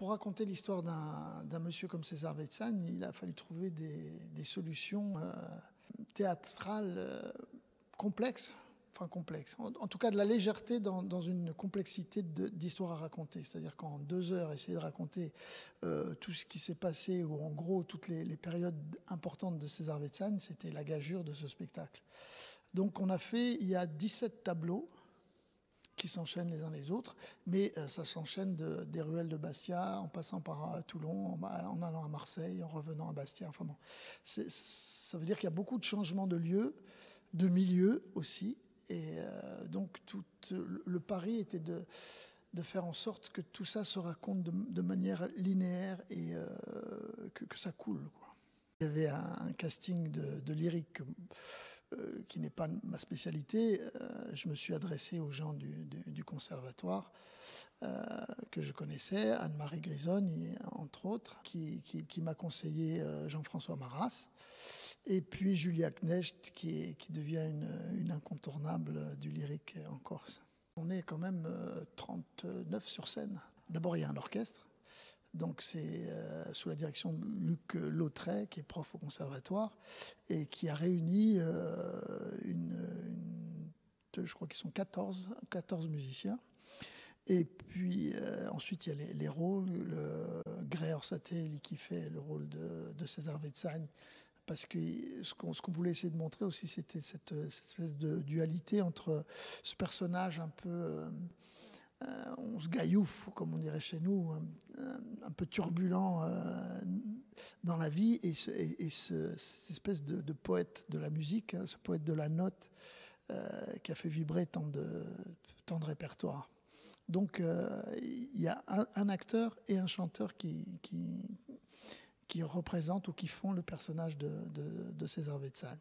pour raconter l'histoire d'un monsieur comme César Vetsane, il a fallu trouver des solutions théâtrales complexes. Enfin complexe. En tout cas, de la légèreté dans une complexité d'histoire à raconter. C'est-à-dire qu'en 2 heures, essayer de raconter tout ce qui s'est passé, ou en gros, toutes les périodes importantes de César Vetsane, c'était la gageure de ce spectacle. Donc il y a 17 tableaux qui s'enchaînent les uns les autres, mais ça s'enchaîne des ruelles de Bastia, en passant par Toulon, en allant à Marseille, en revenant à Bastia. Enfin bon, ça veut dire qu'il y a beaucoup de changements de lieux, de milieux aussi. Et donc tout le pari était de faire en sorte que tout ça se raconte de manière linéaire et que ça coule, quoi. Il y avait un casting de lyrique qui n'est pas ma spécialité. Je me suis adressé aux gens du conservatoire que je connaissais, Anne-Marie Grisonne, entre autres, qui m'a conseillé Jean-François Maras. Et puis Julia Knecht, qui devient une incontournable du lyrique en Corse. On est quand même 39 sur scène. D'abord, il y a un orchestre. Donc c'est sous la direction de Luc Lautret, qui est prof au conservatoire, et qui a réuni je crois qu'ils sont 14 musiciens. Et puis ensuite, il y a les rôles. Gray Orsatelli qui fait le rôle de César Vetsane. Parce que ce qu'on voulait essayer de montrer aussi, c'était cette espèce de dualité entre ce personnage un peu on se gaillouffe, comme on dirait chez nous, un peu turbulent dans la vie, et cette espèce de poète de la musique, ce poète de la note qui a fait vibrer tant de répertoires. Donc il y a un acteur et un chanteur qui représentent ou qui font le personnage de César Vetsane.